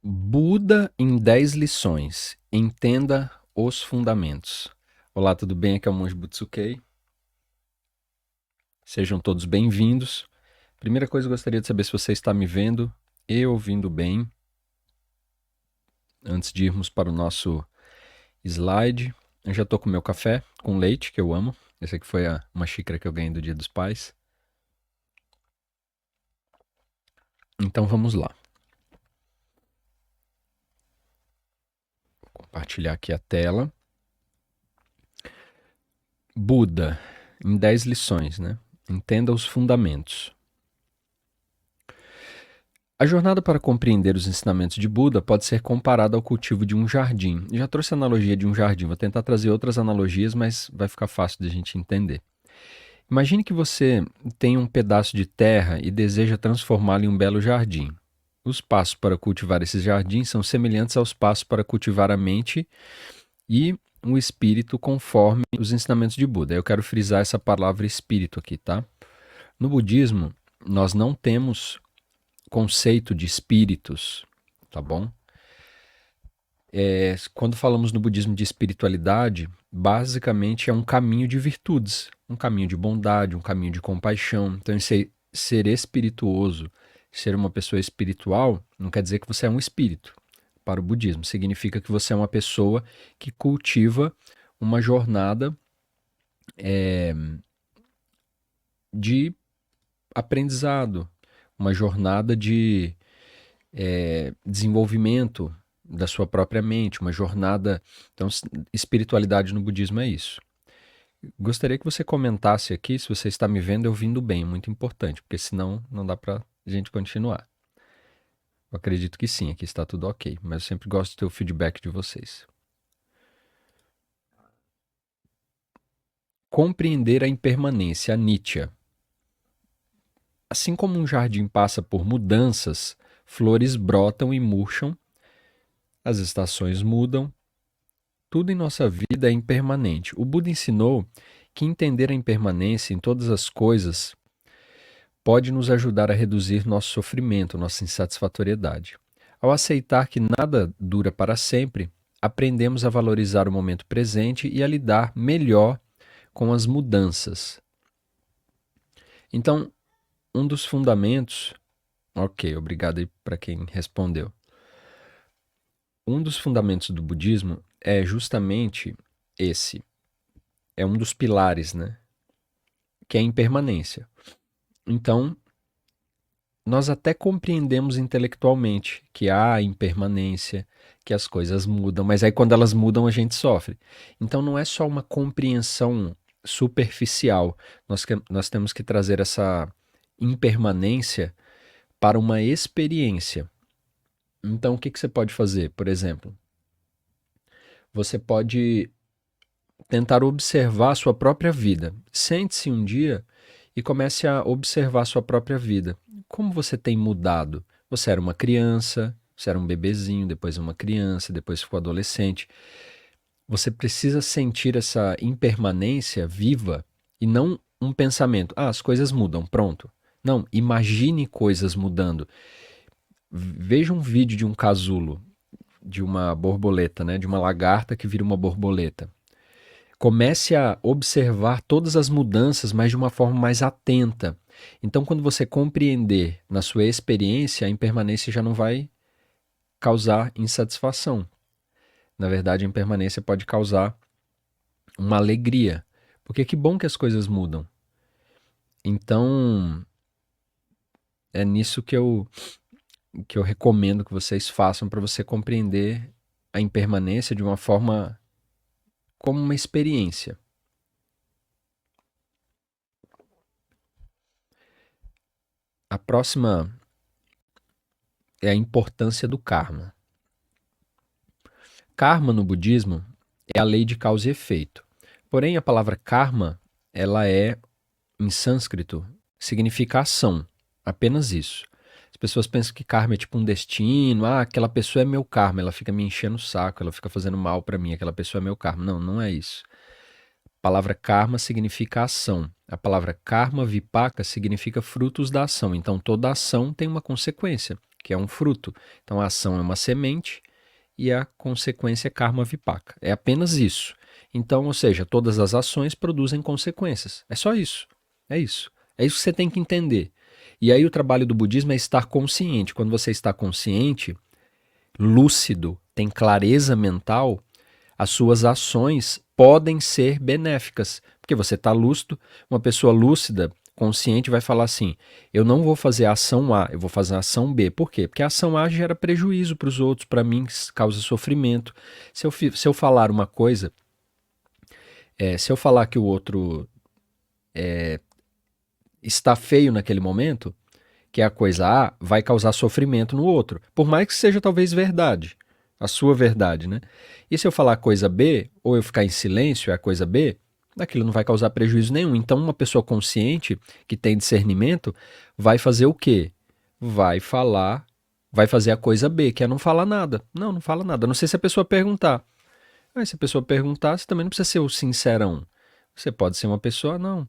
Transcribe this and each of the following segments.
Buda em 10 lições. Entenda os fundamentos. Olá, tudo bem? Aqui é o Monge Butsukei. Sejam todos bem-vindos. Primeira coisa, eu gostaria de saber se você está me vendo e ouvindo bem. Antes de irmos para o nosso slide, eu já estou com meu café com leite, que eu amo. Essa aqui foi uma xícara que eu ganhei do Dia dos Pais. Então vamos lá. Vou compartilhar aqui a tela. Buda, em 10 lições, né? Entenda os fundamentos. A jornada para compreender os ensinamentos de Buda pode ser comparada ao cultivo de um jardim. Já trouxe a analogia de um jardim, vou tentar trazer outras analogias, mas vai ficar fácil de a gente entender. Imagine que você tem um pedaço de terra e deseja transformá-lo em um belo jardim. Os passos para cultivar esse jardim são semelhantes aos passos para cultivar a mente e o espírito conforme os ensinamentos de Buda. Eu quero frisar essa palavra espírito aqui, tá? No budismo, nós não temos conceito de espíritos, tá bom? Quando falamos no budismo de espiritualidade, basicamente é um caminho de virtudes, um caminho de bondade, um caminho de compaixão. Então, ser espirituoso, ser uma pessoa espiritual, não quer dizer que você é um espírito. Para o budismo, significa que você é uma pessoa que cultiva uma jornada de aprendizado, uma jornada de desenvolvimento da sua própria mente, uma jornada. Então, espiritualidade no budismo é isso. Gostaria que você comentasse aqui se você está me vendo e ouvindo bem, muito importante, porque senão não dá para a gente continuar. Eu acredito que sim, aqui está tudo ok, mas eu sempre gosto de ter o feedback de vocês. Compreender a impermanência, a Nitya. Assim como um jardim passa por mudanças, flores brotam e murcham, as estações mudam, tudo em nossa vida é impermanente. O Buda ensinou que entender a impermanência em todas as coisas pode nos ajudar a reduzir nosso sofrimento, nossa insatisfatoriedade. Ao aceitar que nada dura para sempre, aprendemos a valorizar o momento presente e a lidar melhor com as mudanças. Então, um dos fundamentos. Ok, obrigado aí para quem respondeu. Um dos fundamentos do budismo é justamente esse. É um dos pilares, né? Que é a impermanência. Então, nós até compreendemos intelectualmente que há impermanência, que as coisas mudam, mas aí quando elas mudam a gente sofre. Então não é só uma compreensão superficial, nós temos que trazer essa impermanência para uma experiência. Então o que você pode fazer? Por exemplo, você pode tentar observar a sua própria vida. Sente-se um dia e comece a observar a sua própria vida. Como você tem mudado? Você era uma criança, você era um bebezinho, depois uma criança, depois ficou adolescente. Você precisa sentir essa impermanência viva e não um pensamento. Ah, as coisas mudam, pronto. Não, imagine coisas mudando. Veja um vídeo de um casulo, de uma borboleta, né? De uma lagarta que vira uma borboleta. Comece a observar todas as mudanças, mas de uma forma mais atenta. Então, quando você compreender na sua experiência, a impermanência já não vai causar insatisfação. Na verdade, a impermanência pode causar uma alegria, porque que bom que as coisas mudam. Então, é nisso que eu recomendo que vocês façam para você compreender a impermanência de uma forma como uma experiência. A próxima é a importância do karma. Karma no budismo é a lei de causa e efeito. Porém, a palavra karma, ela é, em sânscrito, significa ação. Apenas isso. As pessoas pensam que karma é tipo um destino. Ah, aquela pessoa é meu karma, ela fica me enchendo o saco, ela fica fazendo mal para mim, aquela pessoa é meu karma. Não, não é isso. A palavra karma significa ação. A palavra karma vipaka significa frutos da ação. Então, toda ação tem uma consequência. que é um fruto. Então a ação é uma semente e a consequência é karma vipaka. É apenas isso. Então, ou seja, todas as ações produzem consequências. É só isso. É isso. É isso que você tem que entender. E aí o trabalho do budismo é estar consciente. Quando você está consciente, lúcido, tem clareza mental, as suas ações podem ser benéficas. Porque você está lúcido, uma pessoa lúcida, consciente, vai falar assim: eu não vou fazer a ação A, eu vou fazer a ação B. Por quê? Porque a ação A gera prejuízo para os outros, para mim causa sofrimento. Se eu falar uma coisa, se eu falar que o outro está feio naquele momento, que é a coisa A, vai causar sofrimento no outro. Por mais que seja talvez verdade, a sua verdade, né? E se eu falar a coisa B, ou eu ficar em silêncio, é a coisa B, aquilo não vai causar prejuízo nenhum. Então, uma pessoa consciente, que tem discernimento, vai fazer o quê? Vai falar, vai fazer a coisa B, que é não falar nada. Não fala nada. A não sei se a pessoa perguntar. Mas se a pessoa perguntar, você também não precisa ser o sincerão. Você pode ser uma pessoa, não.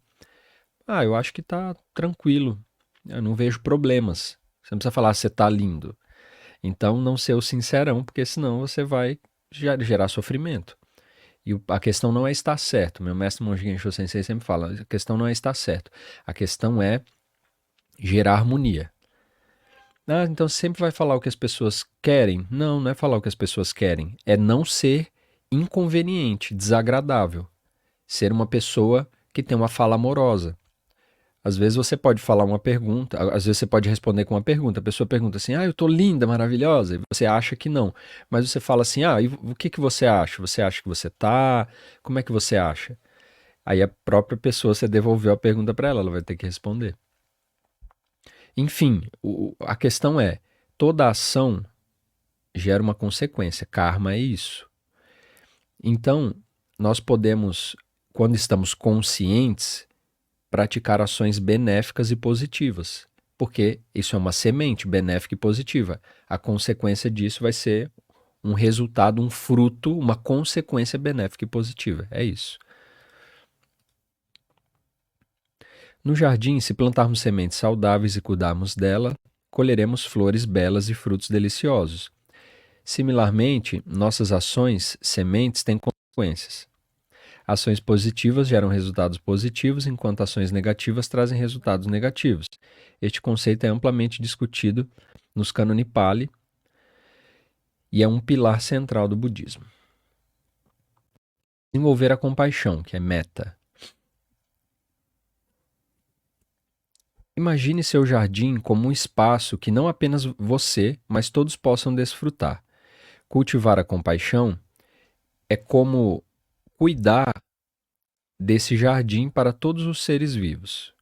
Eu acho que tá tranquilo. Eu não vejo problemas. Você não precisa falar, você tá lindo. Então, não ser o sincerão, porque senão você vai gerar sofrimento. E a questão não é estar certo. Meu mestre Monge Gensho Sensei sempre fala, a questão não é estar certo. A questão é gerar harmonia. Então você sempre vai falar o que as pessoas querem? Não é falar o que as pessoas querem. É não ser inconveniente, desagradável. Ser uma pessoa que tem uma fala amorosa. Às vezes você pode falar uma pergunta, às vezes você pode responder com uma pergunta. A pessoa pergunta assim, eu tô linda, maravilhosa, e você acha que não. Mas você fala assim, e o que você acha? Você acha que você tá? Como é que você acha? Aí a própria pessoa, você devolveu a pergunta para ela, ela vai ter que responder. Enfim, a questão é, toda ação gera uma consequência, karma é isso. Então, nós podemos, quando estamos conscientes, praticar ações benéficas e positivas, porque isso é uma semente benéfica e positiva. A consequência disso vai ser um resultado, um fruto, uma consequência benéfica e positiva. É isso. No jardim, se plantarmos sementes saudáveis e cuidarmos dela, colheremos flores belas e frutos deliciosos. Similarmente, nossas ações, sementes, têm consequências. Ações positivas geram resultados positivos, enquanto ações negativas trazem resultados negativos. Este conceito é amplamente discutido nos Cânone Pali e é um pilar central do budismo. Desenvolver a compaixão, que é metta. Imagine seu jardim como um espaço que não apenas você, mas todos possam desfrutar. Cultivar a compaixão é como cuidar desse jardim para todos os seres vivos.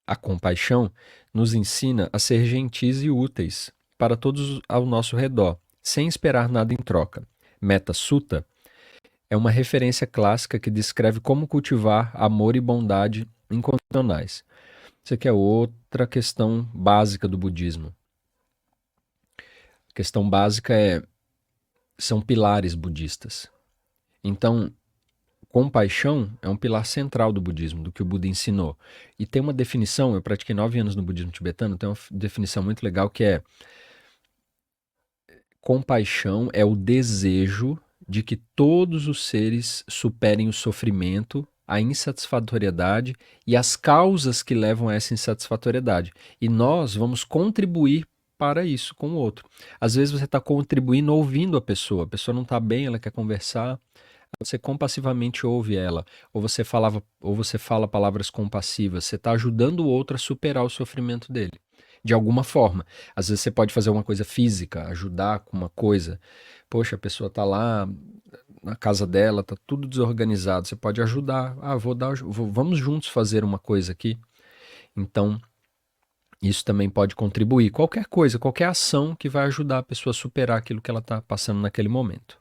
A compaixão nos ensina a ser gentis e úteis para todos ao nosso redor, sem esperar nada em troca. Metta Sutta é uma referência clássica que descreve como cultivar amor e bondade incondicionais. Isso aqui é outra questão básica do budismo. A questão básica são pilares budistas. Então, compaixão é um pilar central do budismo, do que o Buda ensinou. E tem uma definição, eu pratiquei 9 anos no budismo tibetano, tem uma definição muito legal que é: compaixão é o desejo de que todos os seres superem o sofrimento, a insatisfatoriedade e as causas que levam a essa insatisfatoriedade. E nós vamos contribuir para isso com o outro. Às vezes você está contribuindo ouvindo a pessoa não está bem, ela quer conversar, você compassivamente ouve ela, ou você fala palavras compassivas, você está ajudando o outro a superar o sofrimento dele, de alguma forma. Às vezes você pode fazer uma coisa física, ajudar com uma coisa. Poxa, a pessoa está lá na casa dela, está tudo desorganizado, você pode ajudar. Vamos juntos fazer uma coisa aqui. Então, isso também pode contribuir. Qualquer coisa, qualquer ação que vai ajudar a pessoa a superar aquilo que ela está passando naquele momento.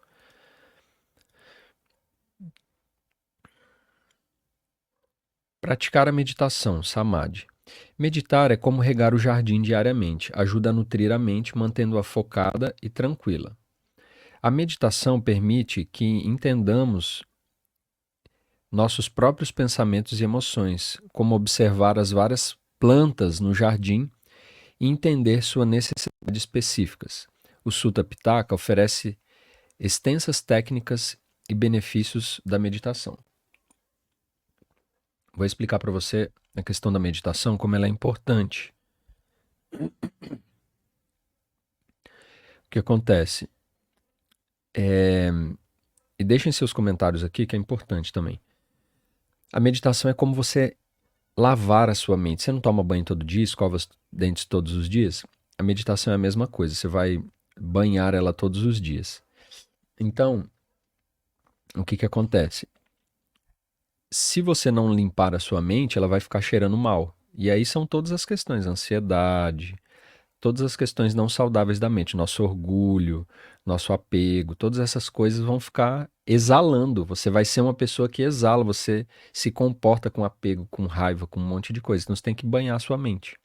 Praticar a meditação, samadhi. Meditar é como regar o jardim diariamente, ajuda a nutrir a mente, mantendo-a focada e tranquila. A meditação permite que entendamos nossos próprios pensamentos e emoções, como observar as várias plantas no jardim e entender suas necessidades específicas. O Sutta Pitaka oferece extensas técnicas e benefícios da meditação. Vou explicar para você a questão da meditação, como ela é importante. O que acontece? E deixem seus comentários aqui, que é importante também. A meditação é como você lavar a sua mente. Você não toma banho todo dia, escova os dentes todos os dias? A meditação é a mesma coisa, você vai banhar ela todos os dias. Então, o que acontece? Se você não limpar a sua mente, ela vai ficar cheirando mal. E aí são todas as questões, ansiedade, todas as questões não saudáveis da mente, nosso orgulho, nosso apego, todas essas coisas vão ficar exalando. Você vai ser uma pessoa que exala, você se comporta com apego, com raiva, com um monte de coisas. Então você tem que banhar a sua mente.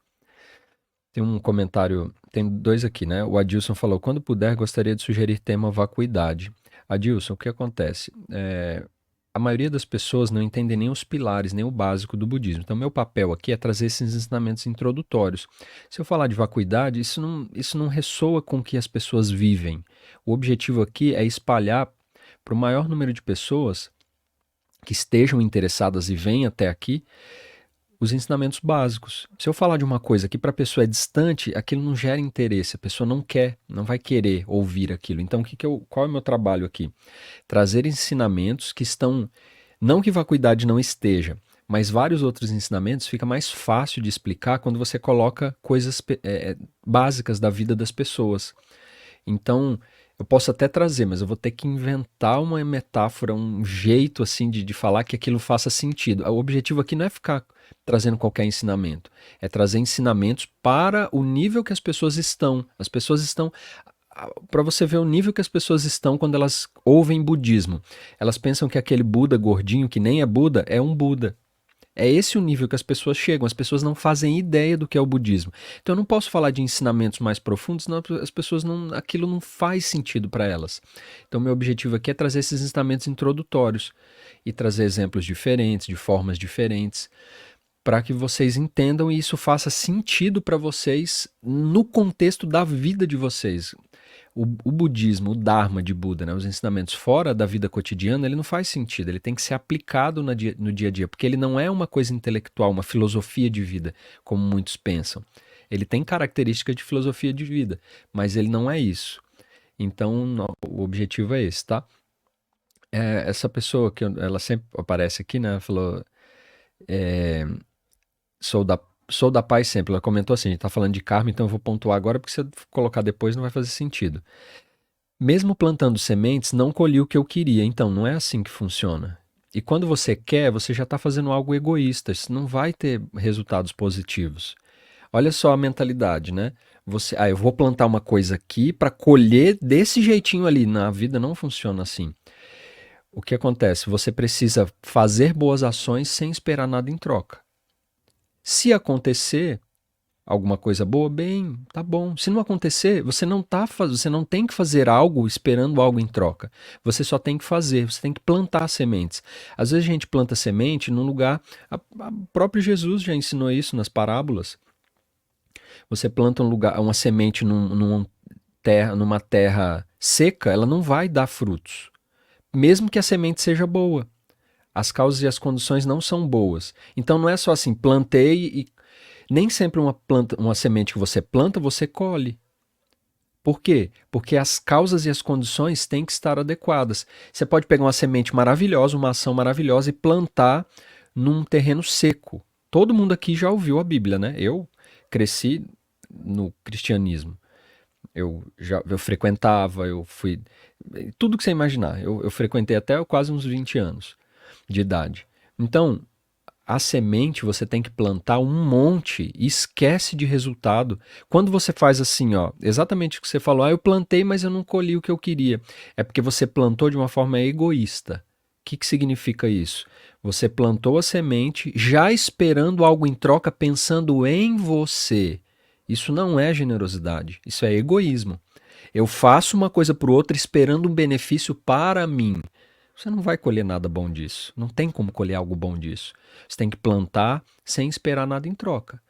Tem um comentário, tem dois aqui, né? O Adilson falou: quando puder, gostaria de sugerir tema vacuidade. Adilson, o que acontece? A maioria das pessoas não entendem nem os pilares, nem o básico do budismo. Então, meu papel aqui é trazer esses ensinamentos introdutórios. Se eu falar de vacuidade, isso não ressoa com o que as pessoas vivem. O objetivo aqui é espalhar para o maior número de pessoas que estejam interessadas e venham até aqui os ensinamentos básicos. Se eu falar de uma coisa que para a pessoa é distante, aquilo não gera interesse, a pessoa não quer, não vai querer ouvir aquilo. Então, qual é o meu trabalho aqui? Trazer ensinamentos que estão, não que vacuidade não esteja, mas vários outros ensinamentos fica mais fácil de explicar quando você coloca coisas básicas da vida das pessoas. Então, eu posso até trazer, mas eu vou ter que inventar uma metáfora, um jeito assim de falar que aquilo faça sentido. O objetivo aqui não é ficar trazendo qualquer ensinamento, é trazer ensinamentos para o nível que as pessoas estão. As pessoas estão. Para você ver o nível que as pessoas estão quando elas ouvem budismo. Elas pensam que aquele Buda gordinho, que nem é Buda, é um Buda. É esse o nível que as pessoas chegam. As pessoas não fazem ideia do que é o budismo. Então eu não posso falar de ensinamentos mais profundos, senão as pessoas não, aquilo não faz sentido para elas. Então meu objetivo aqui é trazer esses ensinamentos introdutórios e trazer exemplos diferentes, de formas diferentes, para que vocês entendam e isso faça sentido para vocês no contexto da vida de vocês. O budismo, o Dharma de Buda, né, os ensinamentos fora da vida cotidiana, ele não faz sentido, ele tem que ser aplicado no dia a dia, porque ele não é uma coisa intelectual, uma filosofia de vida, como muitos pensam. Ele tem características de filosofia de vida, mas ele não é isso. Então, o objetivo é esse, tá? Essa pessoa, ela sempre aparece aqui, né, ela falou, sou da paz sempre, ela comentou assim, a gente tá falando de karma, então eu vou pontuar agora, porque se eu colocar depois não vai fazer sentido. Mesmo plantando sementes, não colhi o que eu queria. Então, não é assim que funciona. E quando você quer, você já está fazendo algo egoísta. Isso não vai ter resultados positivos. Olha só a mentalidade, né? Eu vou plantar uma coisa aqui para colher desse jeitinho ali. Na vida não funciona assim. O que acontece? Você precisa fazer boas ações sem esperar nada em troca. Se acontecer alguma coisa boa, bem, tá bom. Se não acontecer, você não tem que fazer algo esperando algo em troca. Você só tem que fazer, você tem que plantar sementes. Às vezes a gente planta semente num lugar, a próprio Jesus já ensinou isso nas parábolas. Você planta uma semente numa terra seca, ela não vai dar frutos. Mesmo que a semente seja boa. As causas e as condições não são boas. Então não é só assim, plantei e nem sempre uma semente que você planta, você colhe. Por quê? Porque as causas e as condições têm que estar adequadas. Você pode pegar uma semente maravilhosa, uma ação maravilhosa e plantar num terreno seco. Todo mundo aqui já ouviu a Bíblia, né? Eu cresci no cristianismo. Eu frequentava, eu fui. Tudo que você imaginar. Eu frequentei até quase uns 20 anos de idade. Então, a semente você tem que plantar um monte e esquece de resultado. Quando você faz assim, ó, exatamente o que você falou, eu plantei, mas eu não colhi o que eu queria. É porque você plantou de uma forma egoísta. O que significa isso? Você plantou a semente já esperando algo em troca, pensando em você. Isso não é generosidade, isso é egoísmo. Eu faço uma coisa para o outro esperando um benefício para mim. Você não vai colher nada bom disso. Não tem como colher algo bom disso. Você tem que plantar sem esperar nada em troca.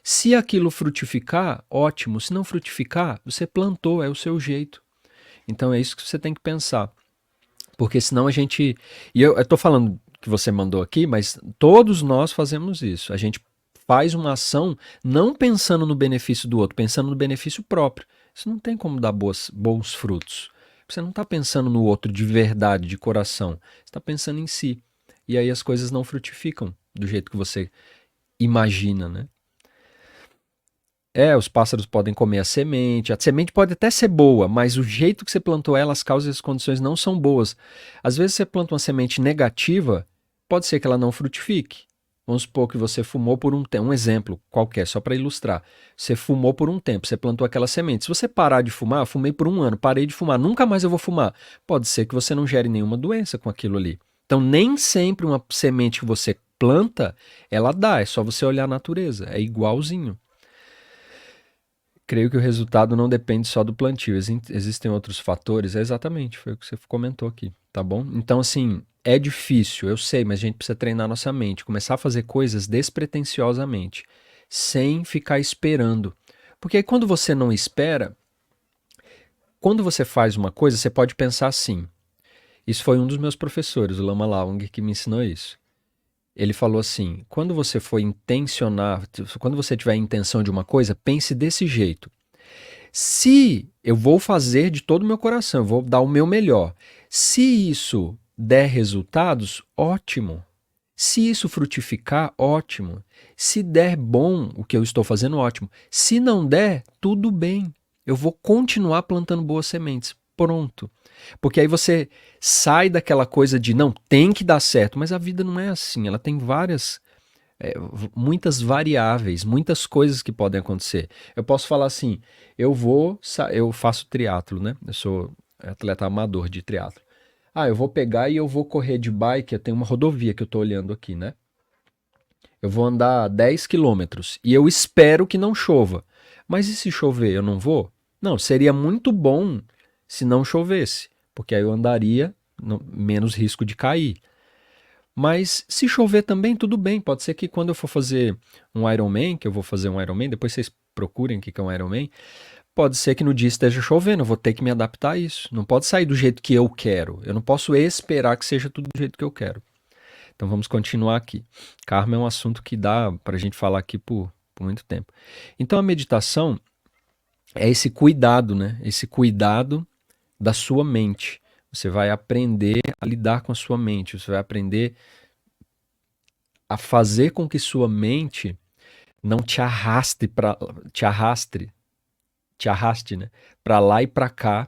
Se aquilo frutificar, ótimo. Se não frutificar, você plantou, é o seu jeito. Então é isso que você tem que pensar. Porque senão a gente... E eu tô falando que você mandou aqui, mas todos nós fazemos isso. A gente faz uma ação não pensando no benefício do outro, pensando no benefício próprio. Isso não tem como dar bons frutos. Você não está pensando no outro de verdade, de coração. Você está pensando em si. E aí as coisas não frutificam do jeito que você imagina, né? Os pássaros podem comer a semente pode até ser boa, mas o jeito que você plantou ela, as causas e as condições não são boas. Às vezes você planta uma semente negativa, pode ser que ela não frutifique. Vamos supor que você fumou por um tempo, um exemplo qualquer, só para ilustrar. Você fumou por um tempo, você plantou aquela semente. Se você parar de fumar, fumei por um ano, parei de fumar, nunca mais eu vou fumar. Pode ser que você não gere nenhuma doença com aquilo ali. Então, nem sempre uma semente que você planta, ela dá, é só você olhar a natureza, é igualzinho. Creio que o resultado não depende só do plantio, existem outros fatores, exatamente, foi o que você comentou aqui, tá bom? Então, assim, é difícil, eu sei, mas a gente precisa treinar nossa mente, começar a fazer coisas despretensiosamente, sem ficar esperando. Porque aí quando você não espera, quando você faz uma coisa, você pode pensar assim. Isso foi um dos meus professores, o Lama Laung, que me ensinou isso. Ele falou assim: quando você for intencionar, quando você tiver a intenção de uma coisa, pense desse jeito. Se eu vou fazer de todo o meu coração, eu vou dar o meu melhor. Se isso der resultados, ótimo. Se isso frutificar, ótimo. Se der bom o que eu estou fazendo, ótimo. Se não der, tudo bem. Eu vou continuar plantando boas sementes. Pronto. Porque aí você sai daquela coisa de não, tem que dar certo, mas a vida não é assim, ela tem muitas variáveis, muitas coisas que podem acontecer. Eu posso falar assim, eu faço triatlo, né? Eu sou atleta amador de triatlo. Eu vou pegar e eu vou correr de bike, eu tenho uma rodovia que eu tô olhando aqui, né? Eu vou andar 10 quilômetros e eu espero que não chova. Mas e se chover, eu não vou? Não, seria muito bom se não chovesse, porque aí eu andaria menos risco de cair. Mas se chover também, tudo bem. Pode ser que quando eu for fazer um Ironman, que eu vou fazer um Ironman, depois vocês procurem o que é um Ironman, pode ser que no dia esteja chovendo, eu vou ter que me adaptar a isso. Não pode sair do jeito que eu quero. Eu não posso esperar que seja tudo do jeito que eu quero. Então vamos continuar aqui. Karma é um assunto que dá para a gente falar aqui por muito tempo. Então a meditação é esse cuidado, né? Esse cuidado da sua mente. Você vai aprender a lidar com a sua mente, você vai aprender a fazer com que sua mente não te arraste né, para lá e para cá,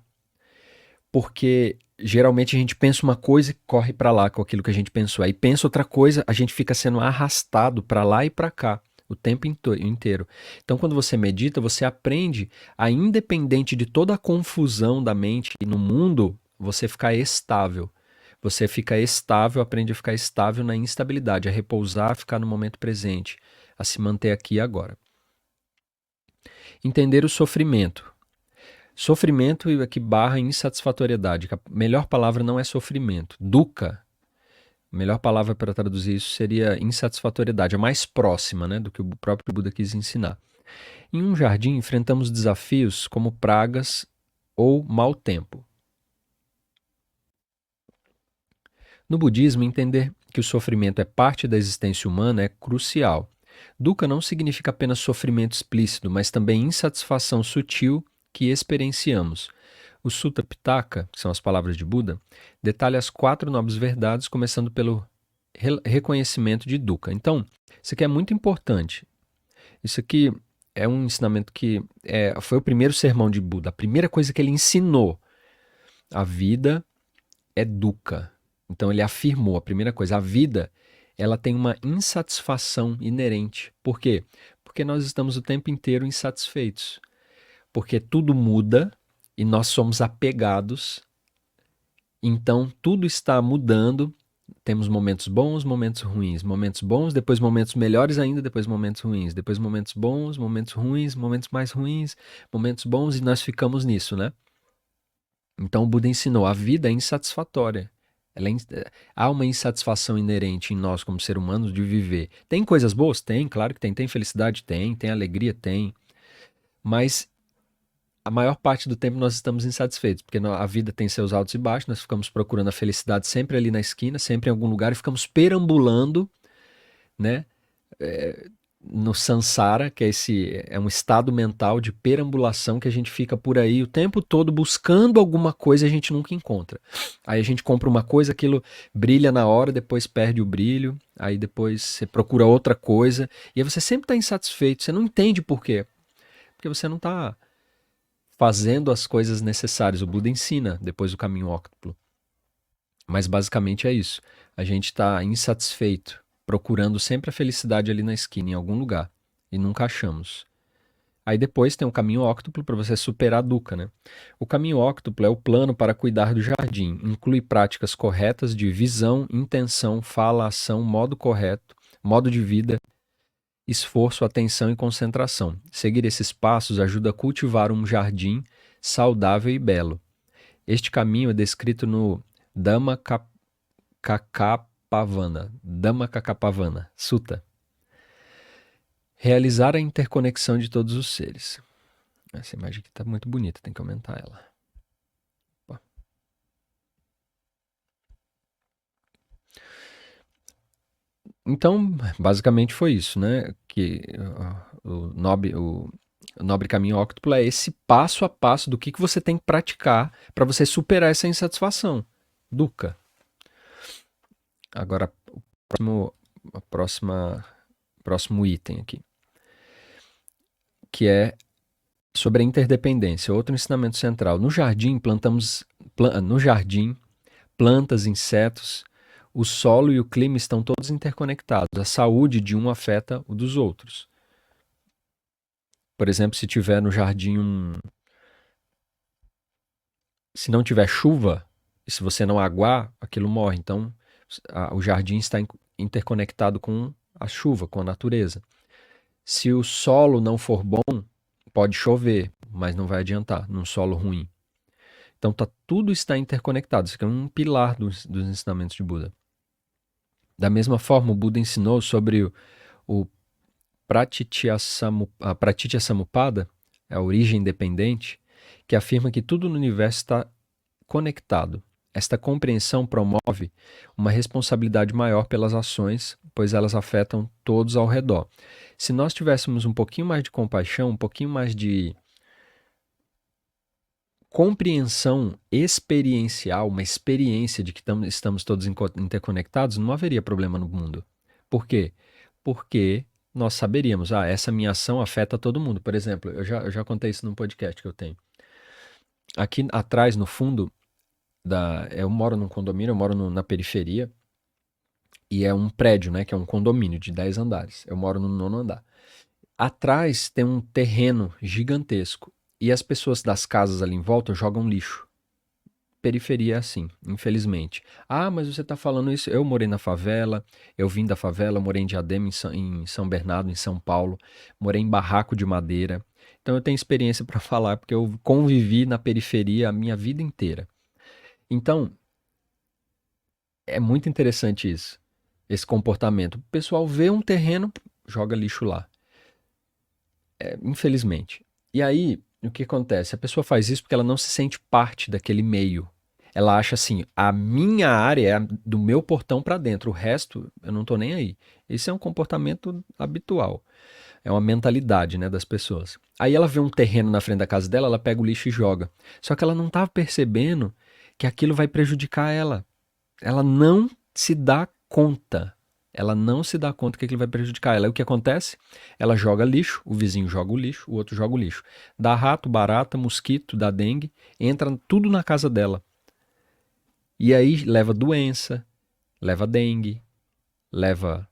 porque geralmente a gente pensa uma coisa e corre para lá com aquilo que a gente pensou. Aí pensa outra coisa, a gente fica sendo arrastado para lá e para cá o tempo inteiro. Então, quando você medita, você aprende a, independente de toda a confusão da mente no mundo, você ficar estável. Você fica estável, aprende a ficar estável na instabilidade, a repousar, a ficar no momento presente, a se manter aqui e agora. Entender o sofrimento. Sofrimento e aqui barra insatisfatoriedade. A melhor palavra não é sofrimento. Dukkha. A melhor palavra para traduzir isso seria insatisfatoriedade, a mais próxima, né, do que o próprio Buda quis ensinar. Em um jardim, enfrentamos desafios como pragas ou mau tempo. No budismo, entender que o sofrimento é parte da existência humana é crucial. Dukkha não significa apenas sofrimento explícito, mas também insatisfação sutil que experienciamos. O Sutta Pitaka, que são as palavras de Buda, detalha as 4 nobres verdades, começando pelo reconhecimento de Dukkha. Então, isso aqui é muito importante. Isso aqui é um ensinamento que foi o primeiro sermão de Buda. A primeira coisa que ele ensinou, a vida é Dukkha. Então ele afirmou a primeira coisa, a vida ela tem uma insatisfação inerente. Por quê? Porque nós estamos o tempo inteiro insatisfeitos. Porque tudo muda e nós somos apegados. Então tudo está mudando. Temos momentos bons, momentos ruins. Momentos bons, depois momentos melhores ainda, depois momentos ruins. Depois momentos bons, momentos ruins, momentos mais ruins, momentos bons, e nós ficamos nisso, né? Então o Buda ensinou, a vida é insatisfatória. Ela é há uma insatisfação inerente em nós como ser humanos de viver. Tem coisas boas? Tem, claro que tem. Tem felicidade? Tem alegria? Tem. Mas a maior parte do tempo nós estamos insatisfeitos, porque a vida tem seus altos e baixos, nós ficamos procurando a felicidade sempre ali na esquina, sempre em algum lugar, e ficamos perambulando, né? No samsara, que é um estado mental de perambulação que a gente fica por aí o tempo todo buscando alguma coisa e a gente nunca encontra. Aí a gente compra uma coisa, aquilo brilha na hora, depois perde o brilho, aí depois você procura outra coisa, e aí você sempre está insatisfeito, você não entende por quê. Porque você não está fazendo as coisas necessárias. O Buda ensina depois do caminho óctuplo. Mas basicamente é isso. A gente está insatisfeito, procurando sempre a felicidade ali na esquina, em algum lugar, e nunca achamos. Aí depois tem o caminho óctuplo para você superar a dukkha, né? O caminho óctuplo é o plano para cuidar do jardim. Inclui práticas corretas de visão, intenção, fala, ação, modo correto, modo de vida, esforço, atenção e concentração. Seguir esses passos ajuda a cultivar um jardim saudável e belo. Este caminho é descrito no Dhammacakkappavana Sutta. Realizar a interconexão de todos os seres. Essa imagem aqui está muito bonita, tem que aumentar ela. Opa. Então, basicamente foi isso, né? Que o nobre caminho óctuplo é esse passo a passo do que você tem que praticar para você superar essa insatisfação. Dukkha. Agora, próximo item aqui, que é sobre a interdependência, outro ensinamento central. No jardim, plantas, insetos, o solo e o clima estão todos interconectados. A saúde de um afeta o dos outros. Por exemplo, se tiver no jardim se não tiver chuva, e se você não aguar, aquilo morre. Então, o jardim está interconectado com a chuva, com a natureza. Se o solo não for bom, pode chover, mas não vai adiantar num solo ruim. Então, tudo está interconectado. Isso aqui é um pilar dos ensinamentos de Buda. Da mesma forma, o Buda ensinou sobre o Pratitya Samuppada, a origem independente, que afirma que tudo no universo está conectado. Esta compreensão promove uma responsabilidade maior pelas ações, pois elas afetam todos ao redor. Se nós tivéssemos um pouquinho mais de compaixão, um pouquinho mais de compreensão experiencial, uma experiência de que estamos todos interconectados, não haveria problema no mundo. Por quê? Porque nós saberíamos, essa minha ação afeta todo mundo. Por exemplo, eu já contei isso num podcast que eu tenho. Aqui atrás, no fundo, eu moro num condomínio, eu moro na periferia, e é um prédio, né, que é um condomínio de 10 andares. Eu moro no 9º andar. Atrás tem um terreno gigantesco, e as pessoas das casas ali em volta jogam lixo. Periferia é assim, infelizmente. Mas você está falando isso. Eu morei na favela, eu vim da favela, morei em Diadema, em São Bernardo, em São Paulo, morei em barraco de madeira. Então eu tenho experiência para falar, porque eu convivi na periferia a minha vida inteira. Então, é muito interessante isso, esse comportamento. O pessoal vê um terreno, joga lixo lá. Infelizmente. E aí, o que acontece? A pessoa faz isso porque ela não se sente parte daquele meio. Ela acha assim, a minha área é do meu portão para dentro, o resto eu não tô nem aí. Esse é um comportamento habitual. É uma mentalidade, né, das pessoas. Aí ela vê um terreno na frente da casa dela, ela pega o lixo e joga. Só que ela não estava percebendo que aquilo vai prejudicar ela. Ela não se dá conta. Ela não se dá conta que aquilo vai prejudicar ela. Aí o que acontece? Ela joga lixo, o vizinho joga o lixo, o outro joga o lixo. Dá rato, barata, mosquito, dá dengue, entra tudo na casa dela. E aí leva doença, leva dengue, leva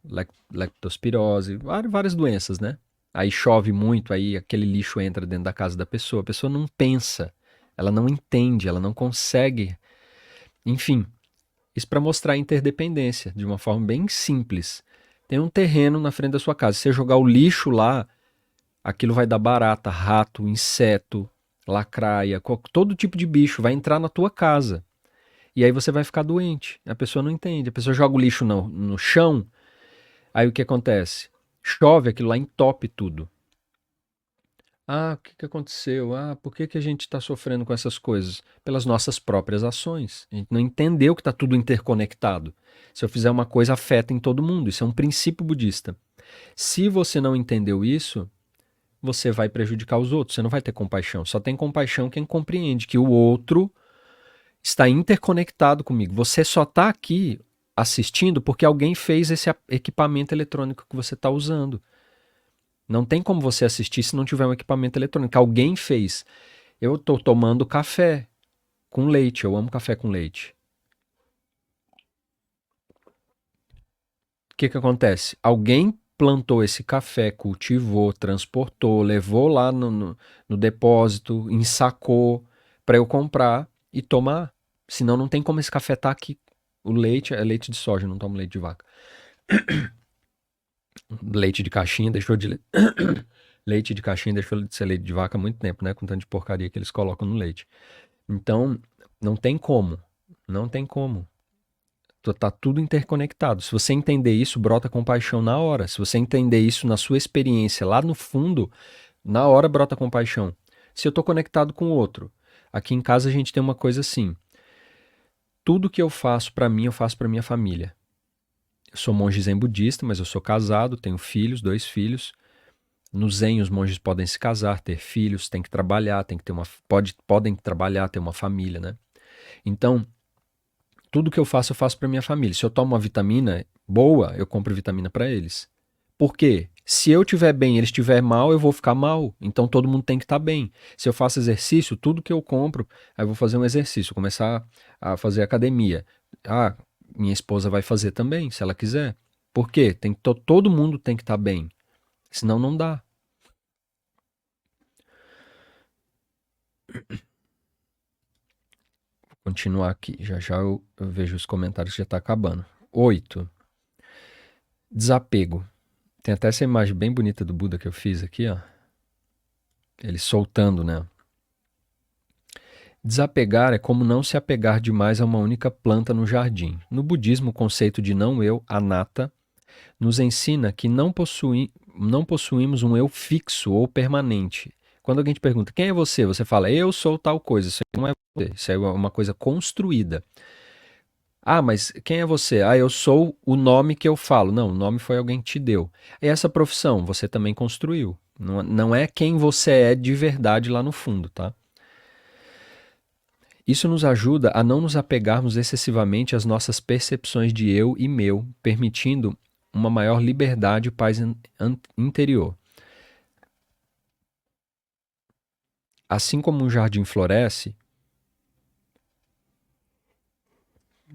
leptospirose, várias doenças, né? Aí chove muito, aí aquele lixo entra dentro da casa da pessoa. A pessoa não pensa, ela não entende, ela não consegue. Enfim, isso para mostrar a interdependência de uma forma bem simples. Tem um terreno na frente da sua casa. Se você jogar o lixo lá, aquilo vai dar barata, rato, inseto, lacraia, todo tipo de bicho vai entrar na tua casa. E aí você vai ficar doente. A pessoa não entende. A pessoa joga o lixo no chão, aí o que acontece? Chove, aquilo lá entope tudo. Ah, o que que aconteceu? Ah, por que que a gente está sofrendo com essas coisas? Pelas nossas próprias ações. A gente não entendeu que está tudo interconectado. Se eu fizer uma coisa, afeta em todo mundo. Isso é um princípio budista. Se você não entendeu isso, você vai prejudicar os outros. Você não vai ter compaixão. Só tem compaixão quem compreende que o outro está interconectado comigo. Você só está aqui assistindo porque alguém fez esse equipamento eletrônico que você está usando. Não tem como você assistir se não tiver um equipamento eletrônico. Alguém fez. Eu estou tomando café com leite. Eu amo café com leite. O que que acontece? Alguém plantou esse café, cultivou, transportou, levou lá no depósito, ensacou para eu comprar e tomar. Senão não tem como esse café estar aqui. O leite é leite de soja, não tomo leite de vaca. Leite de caixinha deixou de leite de caixinha deixou de ser leite de vaca há muito tempo, né? Com tanto de porcaria que eles colocam no leite. Então, não tem como. Não tem como. Tá tudo interconectado. Se você entender isso, brota compaixão na hora. Se você entender isso na sua experiência lá no fundo, na hora brota compaixão. Se eu tô conectado com o outro. Aqui em casa a gente tem uma coisa assim. Tudo que eu faço pra mim, eu faço pra minha família. Eu sou monge zen budista, mas eu sou casado, tenho filhos, 2 filhos. No zen, os monges podem se casar, ter filhos, tem que trabalhar, tem que ter podem trabalhar, ter uma família, né? Então, tudo que eu faço para minha família. Se eu tomo uma vitamina boa, eu compro vitamina para eles. Por quê? Se eu estiver bem e eles estiver mal, eu vou ficar mal. Então todo mundo tem que estar bem. Se eu faço exercício, tudo que eu compro, aí eu vou fazer um exercício, começar a fazer academia. Ah, minha esposa vai fazer também, se ela quiser. Por quê? Todo mundo tem que estar bem. Senão não dá. Vou continuar aqui. Já já eu vejo os comentários que já está acabando. 8. Desapego. Tem até essa imagem bem bonita do Buda que eu fiz aqui, ó. Ele soltando, né? Desapegar é como não se apegar demais a uma única planta no jardim. No budismo, o conceito de não eu, anatta, nos ensina que não possuímos um eu fixo ou permanente. Quando alguém te pergunta quem é você, você fala eu sou tal coisa. Isso aí não é você, isso aí é uma coisa construída. Ah, mas quem é você? Ah, eu sou o nome que eu falo. Não, o nome foi alguém que te deu. E essa profissão você também construiu. Não é quem você é de verdade lá no fundo, tá? Isso nos ajuda a não nos apegarmos excessivamente às nossas percepções de eu e meu, permitindo uma maior liberdade e paz interior. Assim como um jardim floresce,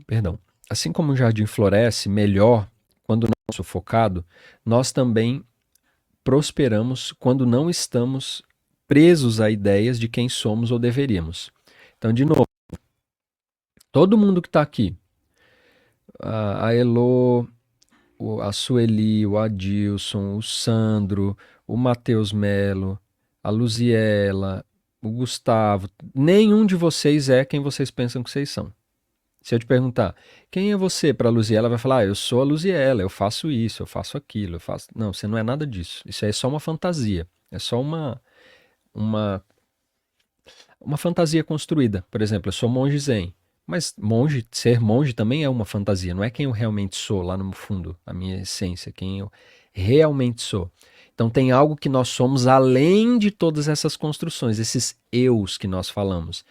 perdão, assim como um jardim floresce melhor quando não é sufocado, nós também prosperamos quando não estamos presos a ideias de quem somos ou deveríamos. Então, de novo, todo mundo que está aqui, a Elô, a Sueli, o Adilson, o Sandro, o Matheus Melo, a Luziela, o Gustavo, nenhum de vocês é quem vocês pensam que vocês são. Se eu te perguntar, quem é você para a Luziela, ela vai falar, eu sou a Luziela, eu faço isso, eu faço aquilo, eu faço... Não, você não é nada disso. Isso aí é só uma fantasia. É só uma, uma fantasia construída. Por exemplo, eu sou monge zen. Mas ser monge também é uma fantasia. Não é quem eu realmente sou lá no fundo, a minha essência, quem eu realmente sou. Então tem algo que nós somos além de todas essas construções, esses eus que nós falamos.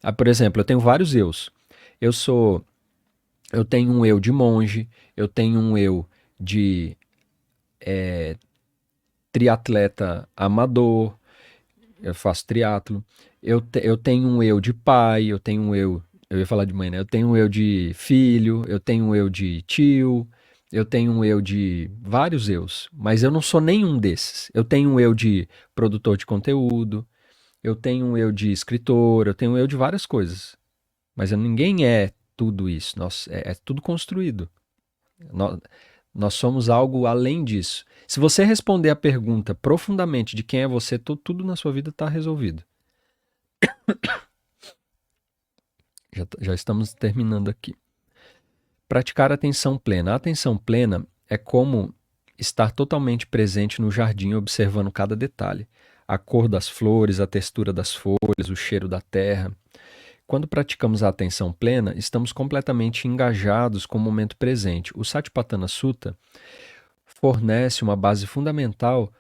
Ah, por exemplo, eu tenho vários eus. Eu tenho um eu de monge, eu tenho um eu de triatleta amador, eu faço triatlo. Eu tenho um eu de pai, eu tenho um eu ia falar de mãe, né? Eu tenho um eu de filho, eu tenho um eu de tio, eu tenho um eu de vários eus, mas eu não sou nenhum desses. Eu tenho um eu de produtor de conteúdo, eu tenho um eu de escritor, eu tenho um eu de várias coisas. Mas ninguém é tudo isso, é tudo construído. Nós, nós somos algo além disso. Se você responder a pergunta profundamente de quem é você, tudo na sua vida está resolvido. Já estamos terminando aqui. Praticar atenção plena. A atenção plena é como estar totalmente presente no jardim, observando cada detalhe. A cor das flores, a textura das folhas, o cheiro da terra. Quando praticamos a atenção plena, estamos completamente engajados com o momento presente. O Satipatthana Sutta fornece uma base fundamental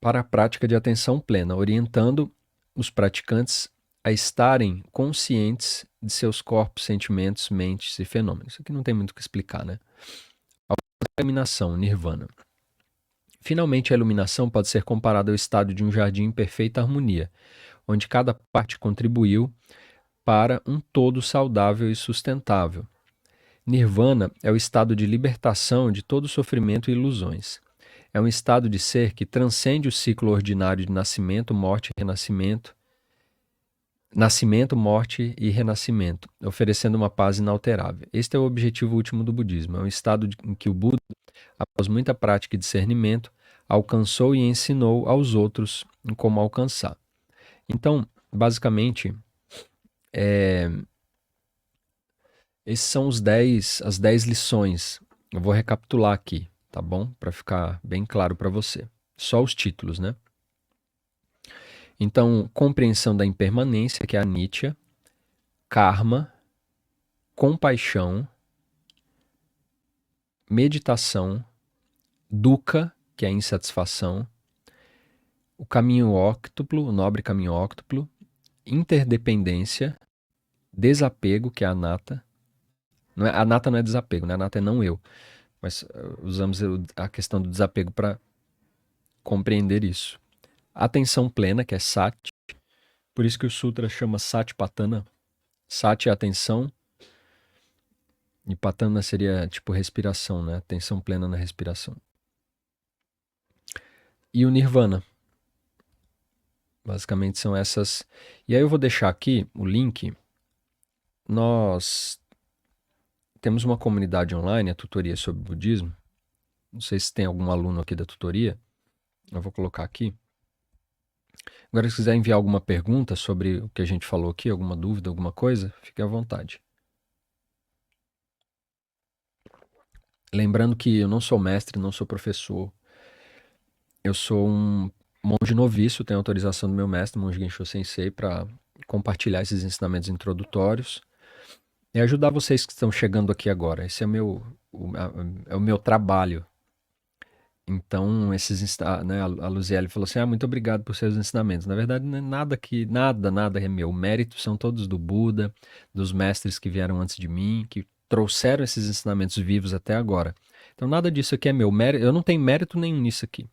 para a prática de atenção plena, orientando os praticantes a estarem conscientes de seus corpos, sentimentos, mentes e fenômenos. Isso aqui não tem muito o que explicar, né? A iluminação, nirvana. Finalmente, a iluminação pode ser comparada ao estado de um jardim em perfeita harmonia, onde cada parte contribuiu para um todo saudável e sustentável. Nirvana é o estado de libertação de todo sofrimento e ilusões. É um estado de ser que transcende o ciclo ordinário de nascimento, morte e renascimento, morte e renascimento, oferecendo uma paz inalterável. Este é o objetivo último do budismo. É um estado em que o Buda, após muita prática e discernimento, alcançou e ensinou aos outros como alcançar. Então, basicamente, esses são as 10 lições. Eu vou recapitular aqui, tá bom? Para ficar bem claro para você. Só os títulos, né? Então, compreensão da impermanência, que é a Nitya, karma, compaixão, meditação, dukkha, que é a insatisfação, o caminho óctuplo, o nobre caminho óctuplo, interdependência, desapego, que é a anatta. Anatta não é desapego, né? Anatta é não eu. Mas usamos a questão do desapego para compreender isso. Atenção plena, que é sati. Por isso que o sutra chama Satipatthana. Sati é atenção. E patana seria tipo respiração, né? Atenção plena na respiração. E o nirvana. Basicamente são essas. E aí eu vou deixar aqui o link. Nós temos uma comunidade online, a tutoria sobre budismo. Não sei se tem algum aluno aqui da tutoria. Eu vou colocar aqui. Agora, se quiser enviar alguma pergunta sobre o que a gente falou aqui, alguma dúvida, alguma coisa, fique à vontade. Lembrando que eu não sou mestre, não sou professor. Eu sou um monge noviço, tenho autorização do meu mestre, Monge Gensho Sensei, para compartilhar esses ensinamentos introdutórios e ajudar vocês que estão chegando aqui agora. Esse é o meu trabalho. Então, né, a Luziele falou assim, muito obrigado por seus ensinamentos. Na verdade, não é nada é meu. O mérito são todos do Buda, dos mestres que vieram antes de mim, que trouxeram esses ensinamentos vivos até agora. Então, nada disso aqui é meu. Eu não tenho mérito nenhum nisso aqui.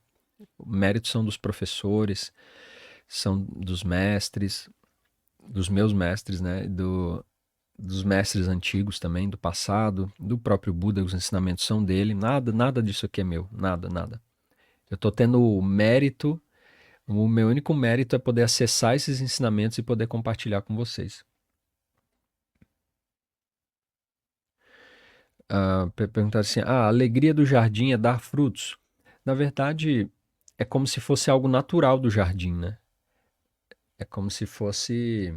O mérito são dos professores, são dos mestres, dos meus mestres, né? Dos mestres antigos também, do passado, do próprio Buda, os ensinamentos são dele. Nada disso aqui é meu. Nada. Eu estou tendo o mérito, o meu único mérito é poder acessar esses ensinamentos e poder compartilhar com vocês. Perguntar assim, a alegria do jardim é dar frutos. Na verdade, é como se fosse algo natural do jardim, né? É como se fosse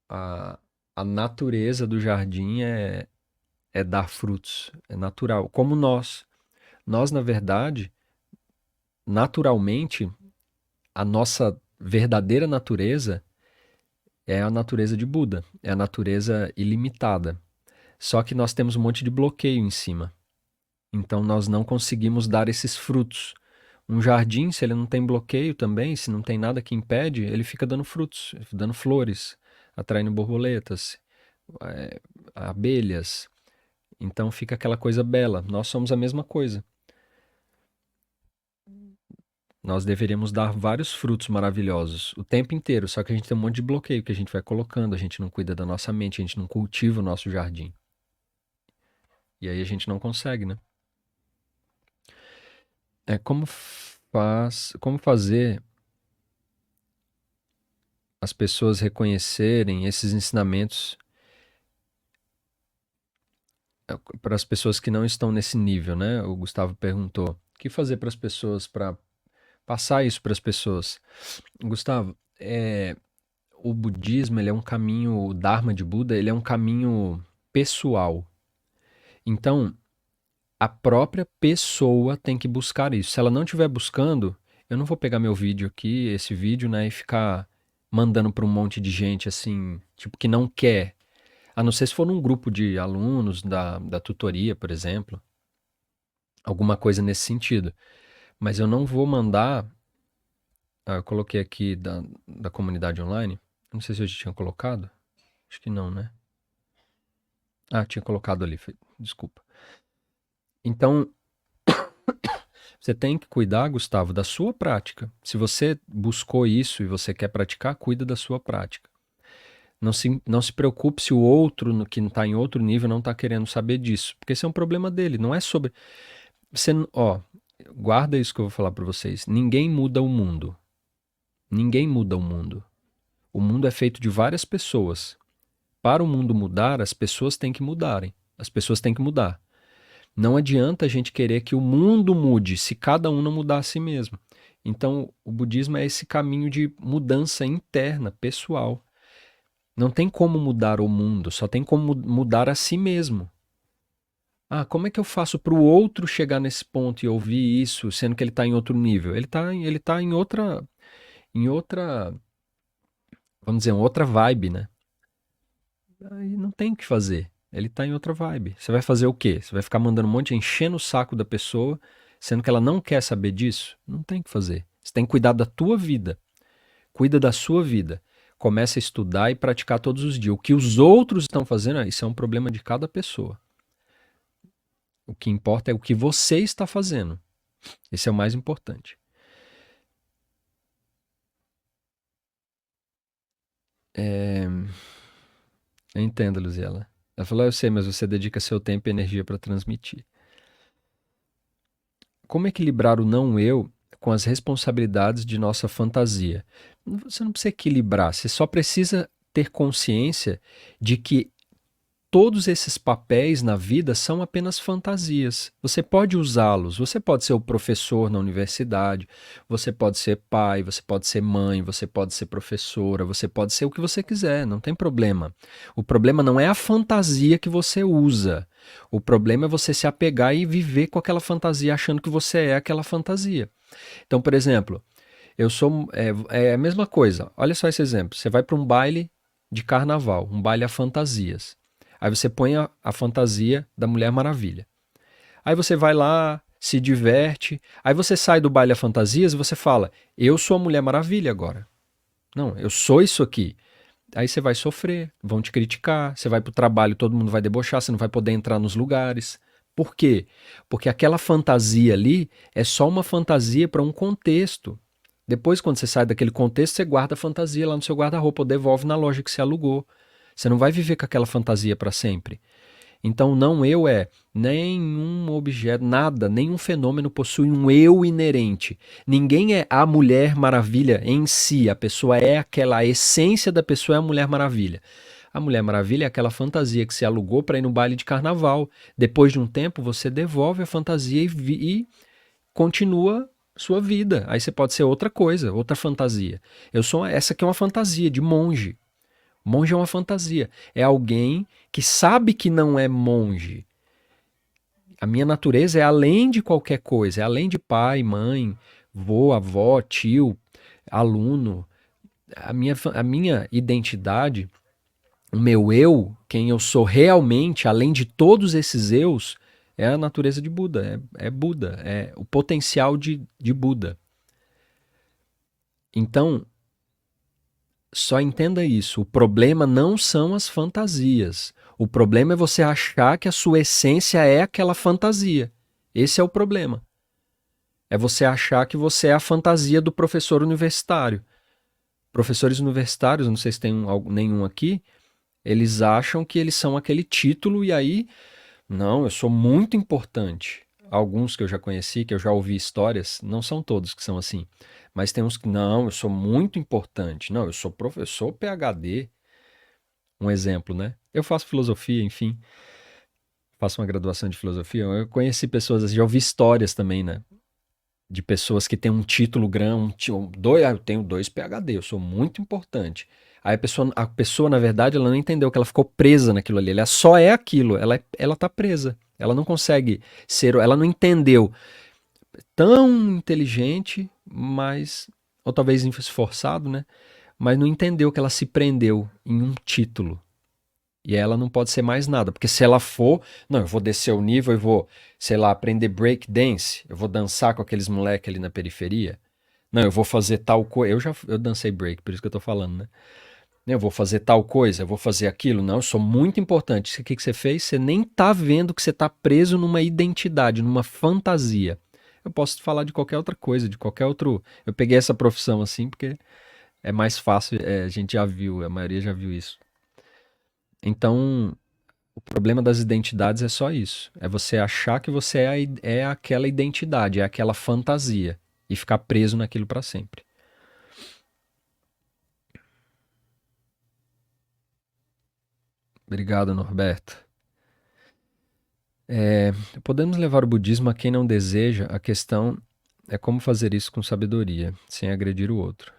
a natureza do jardim é dar frutos, é natural. Como nós. Nós, na verdade, naturalmente, a nossa verdadeira natureza é a natureza de Buda, é a natureza ilimitada. Só que nós temos um monte de bloqueio em cima. Então nós não conseguimos dar esses frutos. Um jardim, se ele não tem bloqueio também, se não tem nada que impede, ele fica dando frutos, dando flores, atraindo borboletas, abelhas. Então fica aquela coisa bela. Nós somos a mesma coisa. Nós deveríamos dar vários frutos maravilhosos o tempo inteiro, só que a gente tem um monte de bloqueio que a gente vai colocando, a gente não cuida da nossa mente, a gente não cultiva o nosso jardim. E aí a gente não consegue, né? Como fazer as pessoas reconhecerem esses ensinamentos para as pessoas que não estão nesse nível, né? O Gustavo perguntou. O que fazer para as pessoas, para passar isso para as pessoas? Gustavo, o budismo, ele é um caminho, o Dharma de Buda, ele é um caminho pessoal. Então, a própria pessoa tem que buscar isso. Se ela não estiver buscando, eu não vou pegar meu vídeo aqui, esse vídeo, né, e ficar mandando para um monte de gente assim, tipo, que não quer. A não ser se for num grupo de alunos da tutoria, por exemplo, alguma coisa nesse sentido. Mas eu não vou mandar. Eu coloquei aqui da comunidade online. Não sei se eu já tinha colocado. Acho que não, né? Tinha colocado ali. Desculpa. Então, você tem que cuidar, Gustavo, da sua prática. Se você buscou isso e você quer praticar, cuida da sua prática. Não se preocupe se o outro, que está em outro nível, não está querendo saber disso. Porque esse é um problema dele. Não é sobre. Guarda isso que eu vou falar para vocês. Ninguém muda o mundo. Ninguém muda o mundo. O mundo é feito de várias pessoas. Para o mundo mudar, as pessoas têm que mudarem. As pessoas têm que mudar. Não adianta a gente querer que o mundo mude se cada um não mudar a si mesmo. Então, o budismo é esse caminho de mudança interna, pessoal. Não tem como mudar o mundo, só tem como mudar a si mesmo. Como é que eu faço para o outro chegar nesse ponto e ouvir isso, sendo que ele está em outro nível? Ele tá em outra, vamos dizer, outra vibe, né? Aí não tem o que fazer. Ele tá em outra vibe. Você vai fazer o quê? Você vai ficar mandando um monte, enchendo o saco da pessoa, sendo que ela não quer saber disso? Não tem o que fazer. Você tem que cuidar da tua vida. Cuida da sua vida. Começa a estudar e praticar todos os dias. O que os outros estão fazendo, isso é um problema de cada pessoa. O que importa é o que você está fazendo. Esse é o mais importante. Eu entendo, Luziela. Ela falou, eu sei, mas você dedica seu tempo e energia para transmitir. Como equilibrar o não eu com as responsabilidades de nossa fantasia? Você não precisa equilibrar, você só precisa ter consciência de que todos esses papéis na vida são apenas fantasias. Você pode usá-los, você pode ser o professor na universidade, você pode ser pai, você pode ser mãe, você pode ser professora, você pode ser o que você quiser, não tem problema. O problema não é a fantasia que você usa. O problema é você se apegar e viver com aquela fantasia achando que você é aquela fantasia. Então, por exemplo, eu sou. É a mesma coisa. Olha só esse exemplo. Você vai para um baile de carnaval, um baile a fantasias. Aí você põe a fantasia da Mulher Maravilha. Aí você vai lá, se diverte. Aí você sai do baile a fantasias e você fala: eu sou a Mulher Maravilha agora. Não, eu sou isso aqui. Aí você vai sofrer, vão te criticar, você vai pro trabalho, todo mundo vai debochar, você não vai poder entrar nos lugares. Por quê? Porque aquela fantasia ali é só uma fantasia para um contexto. Depois, quando você sai daquele contexto, você guarda a fantasia lá no seu guarda-roupa ou devolve na loja que você alugou. Você não vai viver com aquela fantasia para sempre. Então, não eu é nenhum objeto, nada, nenhum fenômeno possui um eu inerente. Ninguém é a Mulher Maravilha em si. A pessoa é aquela, a essência da pessoa é a Mulher Maravilha. A Mulher Maravilha é aquela fantasia que você alugou para ir no baile de carnaval. Depois de um tempo, você devolve a fantasia e continua sua vida. Aí você pode ser outra coisa, outra fantasia. Essa aqui é uma fantasia de monge. Monge é uma fantasia. É alguém que sabe que não é monge. A minha natureza é além de qualquer coisa, é além de pai, mãe, vô, avó, tio, aluno. A minha identidade, o meu eu, quem eu sou realmente, além de todos esses eus, é a natureza de Buda. É Buda, é o potencial de Buda. Então, só entenda isso. O problema não são as fantasias. O problema é você achar que a sua essência é aquela fantasia. Esse é o problema. É você achar que você é a fantasia do professor universitário. Professores universitários, não sei se tem nenhum aqui, eles acham que eles são aquele título e aí, não, eu sou muito importante. Alguns que eu já conheci, que eu já ouvi histórias, não são todos que são assim. Mas tem uns que, não, eu sou muito importante. Não, eu sou professor PhD. Um exemplo, né? Eu faço filosofia, enfim, faço uma graduação de filosofia. Eu conheci pessoas assim, já ouvi histórias também, né? de pessoas que têm um título grande, dois, eu tenho 2 PhD, eu sou muito importante. Aí a pessoa, na verdade, ela não entendeu que ela ficou presa naquilo ali. Ela só é aquilo, ela tá presa. Ela não consegue ser, ela não entendeu. Tão inteligente, mas, ou talvez esforçado, né? Mas não entendeu que ela se prendeu em um título. E ela não pode ser mais nada, porque se ela for, não, eu vou descer o nível, eu vou, sei lá, aprender break dance, eu vou dançar com aqueles moleques ali na periferia. Não, eu vou fazer tal coisa. Eu dancei break, por isso que eu tô falando, né? Eu vou fazer tal coisa, eu vou fazer aquilo. Não, eu sou muito importante. O que você fez? Você nem tá vendo que você tá preso numa identidade, numa fantasia. Eu posso falar de qualquer outra coisa, de qualquer outro. Eu peguei essa profissão assim porque é mais fácil, a gente já viu, a maioria já viu isso. Então, o problema das identidades é só isso. É você achar que você é aquela identidade, é aquela fantasia e ficar preso naquilo para sempre. Obrigado, Norberto. Podemos levar o budismo a quem não deseja, a questão é como fazer isso com sabedoria, sem agredir o outro.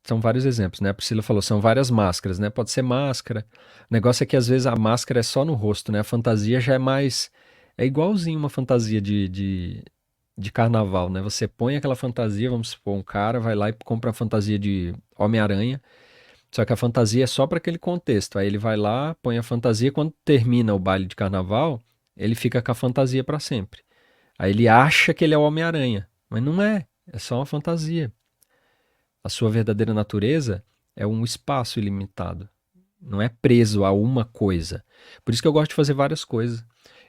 São vários exemplos, né? A Priscila falou, são várias máscaras, né? Pode ser máscara. O negócio é que às vezes a máscara é só no rosto, né? A fantasia já é mais. É igualzinho uma fantasia de carnaval, né? Você põe aquela fantasia, vamos supor, um cara vai lá e compra a fantasia de Homem-Aranha, só que a fantasia é só para aquele contexto. Aí ele vai lá, põe a fantasia, quando termina o baile de carnaval, ele fica com a fantasia para sempre. Aí ele acha que ele é o Homem-Aranha, mas não é, é só uma fantasia. A sua verdadeira natureza é um espaço ilimitado. Não é preso a uma coisa. Por isso que eu gosto de fazer várias coisas.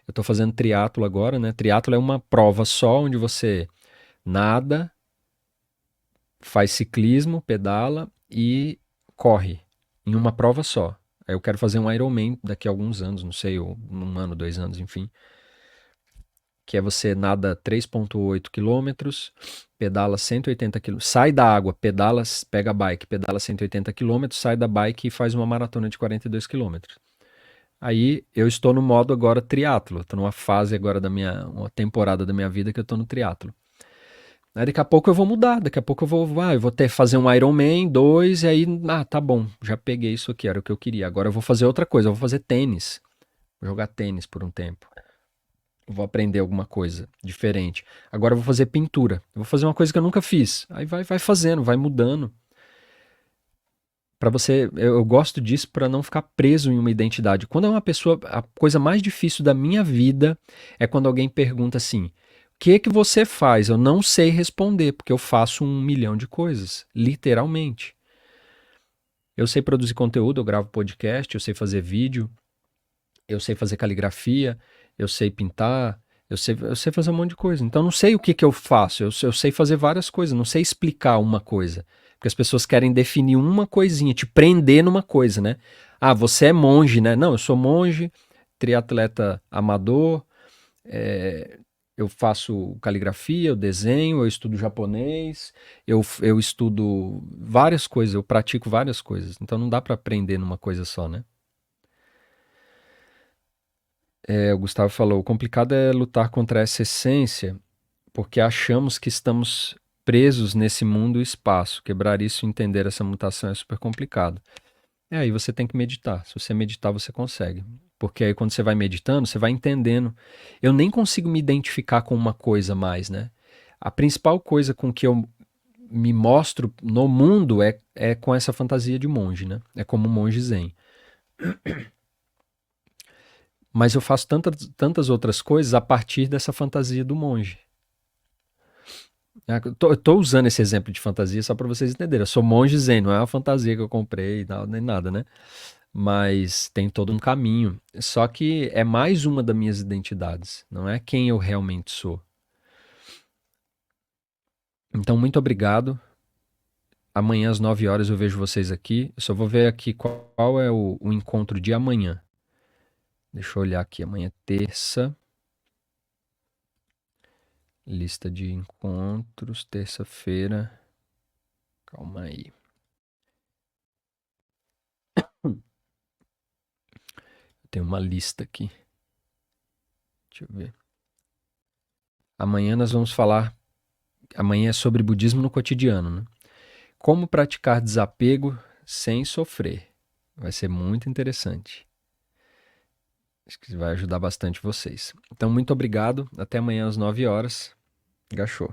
Eu estou fazendo triatlo agora, né? Triatlo é uma prova só onde você nada, faz ciclismo, pedala e corre em uma prova só. Aí eu quero fazer um Ironman daqui a alguns anos, não sei, ou um ano, 2 anos, enfim. Que é você nada 3,8 quilômetros, pedala 180 quilômetros, sai da água, pedala, pega a bike, pedala 180 quilômetros, sai da bike e faz uma maratona de 42 quilômetros. Aí eu estou no modo agora triatlo, estou numa fase agora uma temporada da minha vida que eu estou no triatlo. Aí daqui a pouco eu vou mudar, daqui a pouco eu vou ter fazer um Ironman 2 e aí, tá bom, já peguei isso aqui, era o que eu queria. Agora eu vou fazer outra coisa, eu vou fazer tênis, vou jogar tênis por um tempo. Vou aprender alguma coisa diferente. Agora eu vou fazer pintura. Eu vou fazer uma coisa que eu nunca fiz. Aí vai fazendo, vai mudando. Para você, eu gosto disso para não ficar preso em uma identidade. Quando é uma pessoa, a coisa mais difícil da minha vida é quando alguém pergunta assim: "O que é que você faz?" Eu não sei responder, porque eu faço 1 milhão de coisas, literalmente. Eu sei produzir conteúdo, eu gravo podcast, eu sei fazer vídeo, eu sei fazer caligrafia, eu sei pintar, eu sei fazer um monte de coisa. Então, eu não sei o que que eu faço, eu sei fazer várias coisas, não sei explicar uma coisa. Porque as pessoas querem definir uma coisinha, te prender numa coisa, né? Ah, você é monge, né? Não, eu sou monge, triatleta amador, é, eu faço caligrafia, eu desenho, eu estudo japonês, eu estudo várias coisas, eu pratico várias coisas. Então, não dá para prender numa coisa só, né? O Gustavo falou: o complicado é lutar contra essa essência, porque achamos que estamos presos nesse mundo e espaço. Quebrar isso e entender essa mutação é super complicado. Aí você tem que meditar. Se você meditar, você consegue. Porque aí quando você vai meditando, você vai entendendo. Eu nem consigo me identificar com uma coisa mais, né? A principal coisa com que eu me mostro no mundo é com essa fantasia de monge, né? É como um monge zen. Mas eu faço tantas outras coisas a partir dessa fantasia do monge. Eu tô usando esse exemplo de fantasia só para vocês entenderem. Eu sou monge zen, não é uma fantasia que eu comprei nem nada, né? Mas tem todo um caminho. Só que é mais uma das minhas identidades, não é quem eu realmente sou. Então, muito obrigado. Amanhã às 9 horas eu vejo vocês aqui. Eu só vou ver aqui qual é o encontro de amanhã. Deixa eu olhar aqui. Amanhã é terça. Lista de encontros, terça-feira. Calma aí. Tem uma lista aqui. Deixa eu ver. Amanhã nós vamos falar. Amanhã é sobre budismo no cotidiano, né? Como praticar desapego sem sofrer. Vai ser muito interessante. Acho que vai ajudar bastante vocês. Então, muito obrigado. Até amanhã às 9 horas. Gachô.